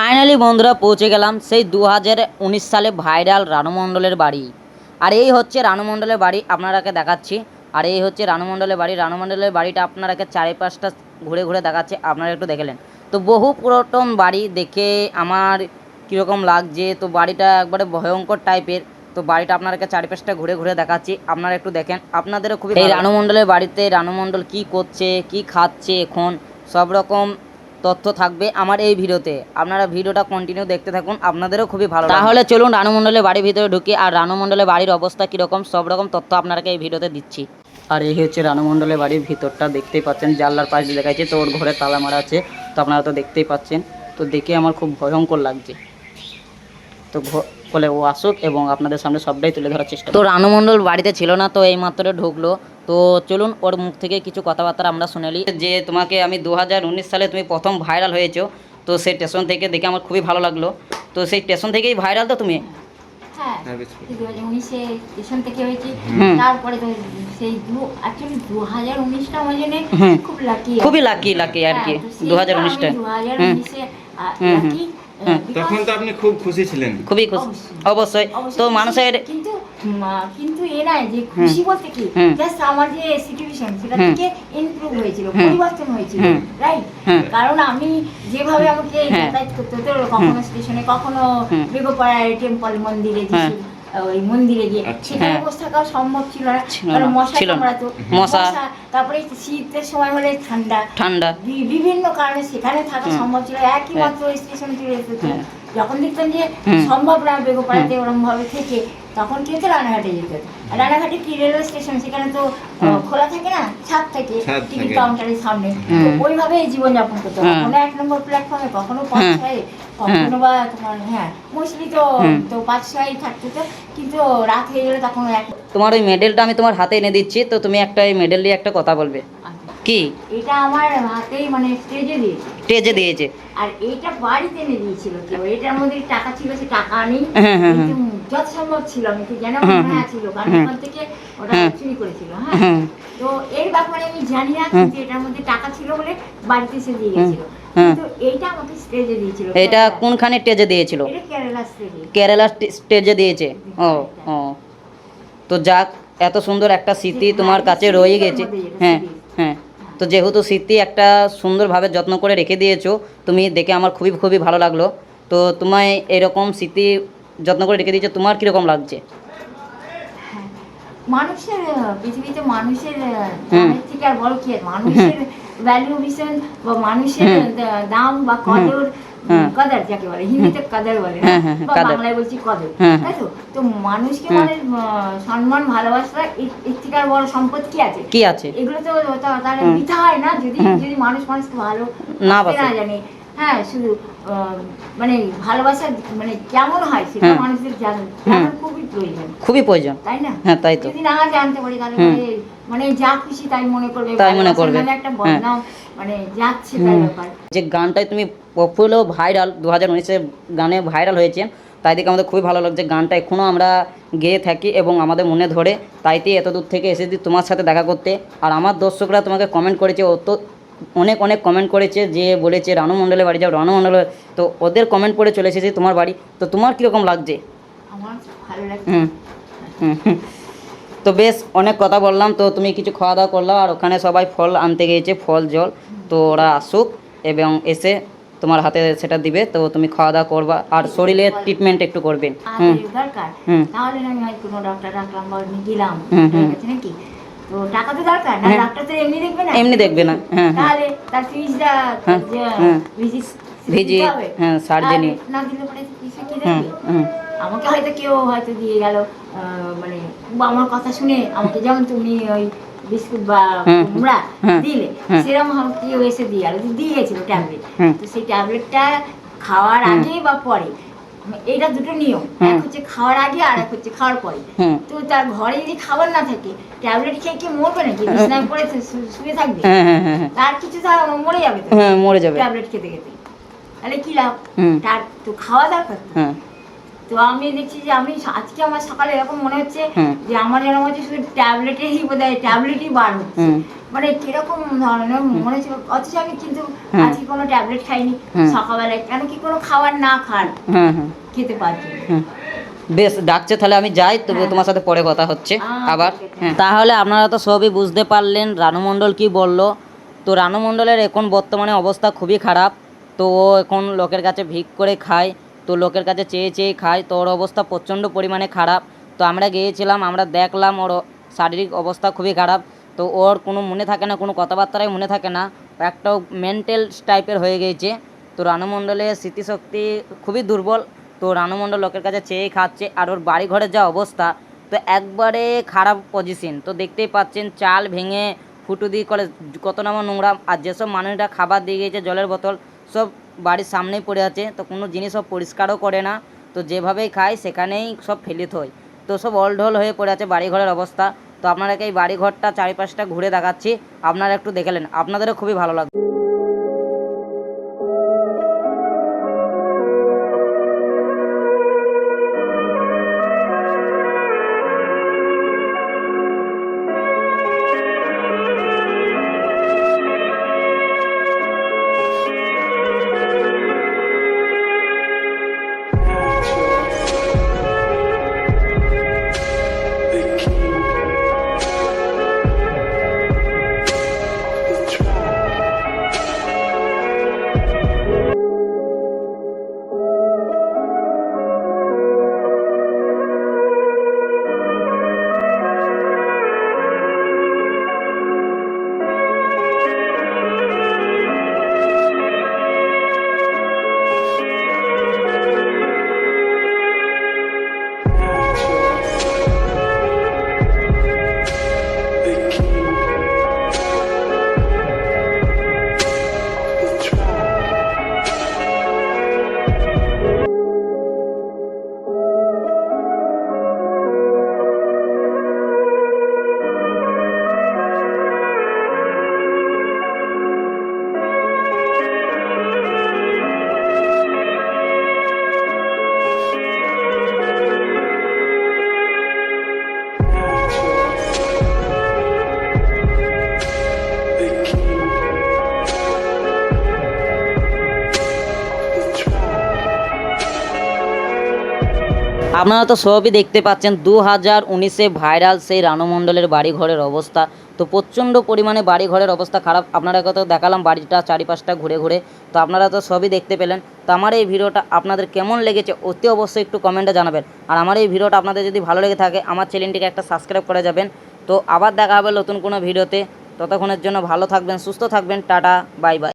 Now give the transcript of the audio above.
Finally বন্ধুরা পৌঁছে গেলাম সেই 2019 সালে ভাইরাল রানু মণ্ডলের বাড়ি। আর এই হচ্ছে রানু মণ্ডলের বাড়ি, আপনারাকে দেখাচ্ছি। আর এই হচ্ছে রানু মণ্ডলের বাড়ি। রানু মণ্ডলের বাড়িটা আপনারাকে চারিপাশটা ঘুরে ঘুরে দেখাচ্ছে, আপনারা একটু দেখলেন তো। বহু পুরাতন বাড়ি, দেখে আমার কীরকম লাগছে, তো বাড়িটা একবারে ভয়ঙ্কর টাইপের। তো বাড়িটা আপনাদেরকে চারিপাশটা ঘুরে ঘুরে দেখাচ্ছি, আপনারা একটু দেখেন, আপনাদেরও খুবই। এই রানু মণ্ডলের বাড়িতে রানু মণ্ডল কী করছে, কী খাচ্ছে এখন, সব রকম তথ্য থাকবে আমার এই ভিডিওতে। আপনারা ভিডিওটা কন্টিনিউ দেখতে থাকুন, আপনাদেরও খুবই ভালো। তাহলে চলুন রানু মণ্ডলের বাড়ির ভিতরে ঢুকি, আর রানু মণ্ডলের বাড়ির অবস্থা কীরকম সব রকম তথ্য আপনাকে এই ভিডিওতে দিচ্ছি। আর এই হচ্ছে রানু মণ্ডলের বাড়ির ভিতরটা, দেখতেই পাচ্ছেন জানলার পাশ দিয়ে দেখাচ্ছে। তো ওর ঘরে তালা মারা আছে, তো আপনারা তো দেখতেই পাচ্ছেন। তো দেখে আমার খুব ভয়ঙ্কর লাগছে। তো বলে ও আসুক এবং আপনাদের সামনে সবটাই তুলে ধরার চেষ্টা। তো রানু মণ্ডল বাড়িতে ছিল না, তো এই মাত্র ঢুকলো। তো চলুন ওর মুখ থেকে কিছু কথাবার্তা আমরা শুনে নিই। যে তোমাকে আমি 2019 সালে তুমি প্রথম ভাইরাল হয়েছো, তো সেই স্টেশন থেকে দেখে আমার খুবই ভালো লাগলো। তো সেই স্টেশন থেকেই ভাইরাল তো তুমি? হ্যাঁ, 2019-এ স্টেশন থেকে হয়েছি। তারপরে তো সেই অ্যাকচুয়ালি 2019টা আমার জন্য খুব লাকি, খুবই লাকি আর কি। 2019টা লাকি। তখন তো আপনি খুব খুশি ছিলেন। খুবই খুশি, অবশ্যই। তো মানুষের কিন্তু এ নাই যে খুশি বলতে কি, জাস্ট আমার যে সিচুয়েশন সেটা থেকে ইমপ্রুভ হয়েছিল, পরিবর্তন হয়েছিল, রাইট? কারণ আমি যেভাবে আমাকে যাতায়াত করতে হতো, কখনো স্টেশনে, কখনো বেগপাড়ায় টেম্পল মন্দিরে ওই মন্দিরে গিয়ে সেখানে বসে থাকাও সম্ভব ছিল না, কারণ মশা কামড়াতো, মশা। তারপরে শীতের সময় হলে ঠান্ডা বিভিন্ন কারণে সেখানে থাকা সম্ভব ছিল। একই মাত্র স্টেশনে চলে যেত। যখন দেখতাম যে সম্ভব না বেগপাড়াতে ওরম ভাবে থেকে, তখন কি হতো, রানাঘাটে যেতে হতো। রানাঘাটে কি রেলওয়ে স্টেশন, সেখানে তো খোলা থাকে না, ছাদ থাকে টিকিট কাউন্টারের সামনে। ওইভাবে জীবনযাপন করতো, কখনো 1 নম্বর প্ল্যাটফর্মে, কখনো 5-6, কখনো বা তোমার মোস্টলি তো 5-6 থাকতো। তো কিন্তু রাত হয়ে গেলে তখন তোমার ওই মেডেলটা আমি তোমার হাতে এনে দিচ্ছি, তো তুমি একটা এই মেডেল নিয়ে একটা কথা বলবে। কি? এটা আমার হাতেই, মানে স্টেজে দিয়েছে। আর এইটা বাড়িতে এনে দিয়েছিল কেউ। এটার মধ্যে টাকা ছিল, সে টাকা নেই, কিন্তু যত সম্ভব ছিল, আমি তো জানো ছিল, কারণ ওখান থেকে ওটা চুরি করেছিল। হ্যাঁ, তো এর ব্যাপারে আমি জানি না, কিন্তু এটার মধ্যে টাকা ছিল বলে বাড়িতে এসে দিয়ে গেছিল। কিন্তু এইটা আমাকে স্টেজে দিয়েছিল। এটা কোনখানে স্টেজে দিয়েছিল? এটা কেরালা স্টেজে দিয়েছে। ও, তো যাক, এত সুন্দর একটা স্মৃতি তোমার কাছে রয়ে গেছে। হ্যাঁ, তো যেহেতু স্মৃতি একটা সুন্দরভাবে যত্ন করে রেখে দিয়েছো তুমি, দেখে আমার খুবই ভালো লাগলো। তো তোমায় এরকম স্মৃতি যত্ন করে রেখে দিয়েছো, তোমার কীরকম লাগছে? মানুষের পৃথিবীতে মানুষের থেকে আর বড় কি আছে? মানুষের ভ্যালু ভীষণ, বা মানুষের দাম বা কদর, কদর যাকে বলে, হিন্দিতে কদর বলে, বা বাংলায় বলছি কদর, তাই তো? তো মানুষকে মানে সম্মান, ভালোবাসা, এর থেকে আর বড় সম্পদ কি আছে? এগুলো তো তার বৃথা হয় না যদি মানুষকে ভালো না জানে। হ্যাঁ, শুধু মানে ভালোবাসা মানে কেমন হয় সেটা মানুষদের জানা খুবই প্রয়োজন, তাই না? হ্যাঁ, তাই তো। যদি না জানতে পারি তাহলে মানে যা খুশি তাই মনে করবে, একটা বদনাম মানে যাচ্ছে তাই ব্যাপার। যে গানটাই তুমি পপুলার ভাইরাল 2019-এ গানে ভাইরাল হয়েছে, তাই দেখে আমাদের খুবই ভালো লাগছে। গানটা এখনও আমরা গেয়ে থাকি এবং আমাদের মনে ধরে, তাইতে এত দূর থেকে এসেছি তোমার সাথে দেখা করতে। আর আমার দর্শকরা তোমাকে কমেন্ট করেছে, ও তো অনেক কমেন্ট করেছে, যে বলেছে রানু মণ্ডলের বাড়ি যাও, রানু মণ্ডলের। তো ওদের কমেন্ট পড়ে চলে এসেছি তোমার বাড়ি। তো তোমার কীরকম লাগছে? আমার ভালো লাগছে। তো বেশ অনেক কথা বললাম, তো তুমি কিছু খাওয়া দাওয়া করলাম, আর ওখানে সবাই ফল আনতে গিয়েছে, ফল জল। তো ওরা আসুক এবং এসে তোমার হাতে সেটা দিবে, তো তুমি খাওয়া দাওয়া করবা, আর শরীরের ট্রিটমেন্ট একটু করবেন। দরকার, তাহলে আমি হয় কোনো ডাক্তার রাখলাম বা গেলাম, নাকি? তো টাকা তো দরকার না, ডাক্তার তো এমনি দেখবে না, তাহলে তার ফিজটা ভিজিট সার্জারি না দিলে পরে কিছু কি দেখবে? আমাকে হয়তো কেউ দিয়ে গেল, মানে আমার কথা শুনে আমাকে, যেমন তুমি ওই বিস্কুট বা কুমড়া দিলে, সেরকম কেউ এসে দিয়ে গেল, দিয়ে গেছিল ট্যাবলেট। তো সেই ট্যাবলেটটা খাওয়ার আগে বা পরে, এইটা দুটো নিয়ম, এক হচ্ছে খাওয়ার আগে আর এক হচ্ছে খাওয়ার পরে। তো তার ঘরে যদি খাবার না থাকে, ট্যাবলেট খেয়ে কি মরবে নাকি? বিছানায় পড়ে শুয়ে থাকবে, তার কিছু মরে যাবে, তো মরে যাবে ট্যাবলেট খেতে তাহলে কি লাভ? তার তো খাওয়া দরকার। তো আমি দেখছি যে আজকে আমার সকালে এরকম মনে হচ্ছে যে আমার যেন হচ্ছে শুধু ট্যাবলেটই বার হচ্ছে, মানে কিরকম ধরনের মনে ছিল, অথচ আমি কিন্তু হুম। আজকে কোনো ট্যাবলেট খাইনি হুম। সকালবেলায়, কেন কি কোনো খাবার না খান হুম হুম খেতে পারছি না। হুম। বেশ, ডাকছে তাহলে আমি যাই, তবে হ্যাঁ, তোমার সাথে পরে কথা হচ্ছে আবার। ঠিক আছে। হ্যাঁ, তাহলে আপনারা তো সবই বুঝতে পারলেন রানু মণ্ডল কি বলল। তো রানু মণ্ডলের এখন বর্তমানে অবস্থা খুবই খারাপ। তো ও এখন লোকের কাছে ভিক করে খায়, তো লোকের কাছে চেয়ে চেয়ে খায়, তো ওর অবস্থা প্রচণ্ড পরিমাণে খারাপ। তো আমরা গিয়েছিলাম, আমরা দেখলাম ওর শারীরিক অবস্থা খুবই খারাপ। তো ওর কোনো মনে থাকে না, কোনো কথাবার্তাই মনে থাকে না, একটা মেন্টাল টাইপের হয়ে গিয়েছে। তো রানু মণ্ডলের স্মৃতিশক্তি খুবই দুর্বল। তো রানু মণ্ডল লোকের কাছে চেয়েই খাচ্ছে, আর ওর বাড়ি ঘরের যা অবস্থা, তো একবারে খারাপ পজিশন। তো দেখতেই পাচ্ছেন চাল ভেঙে ফুটো দিয়ে করে কত নামা নোংরা, আর যেসব মানুষরা খাবার দিয়ে গিয়েছে জলের বোতল সব বাড়ির সামনেই পড়ে আছে। তো কোনো জিনিস সব পরিষ্কারও করে না, তো যেভাবেই খায় সেখানেই সব ফেলে থয়। তো সব অলঢল হয়ে পড়ে আছে বাড়িঘরের অবস্থা। তো আপনাদেরকে এই বাড়িঘরটা চারিপাশটা ঘুরে দেখাচ্ছি, আপনারা একটু দেখলেন, আপনাদেরও খুবই ভালো লাগবে। আপনারা তো সবই দেখতে পাচ্ছেন 2019-এ ভাইরাল সেই রানু মণ্ডলের বাড়িঘরের অবস্থা। তো প্রচণ্ড পরিমাণে বাড়িঘরের অবস্থা খারাপ, আপনাদেরকে তো দেখালাম বাড়িটা চারিপাশটা ঘুরে ঘুরে। তো আপনারা তো সবই দেখতে পেলেন। তো আমার এই ভিডিওটা আপনাদের কেমন লেগেছে অতি অবশ্যই একটু কমেন্টে জানাবেন। আর আমার এই ভিডিওটা আপনাদের যদি ভালো লেগে থাকে আমার চ্যানেলটিকে একটা সাবস্ক্রাইব করে যাবেন। তো আবার দেখা হবে নতুন কোনো ভিডিওতে, ততক্ষণের জন্য ভালো থাকবেন, সুস্থ থাকবেন, টাটা, বাই বাই।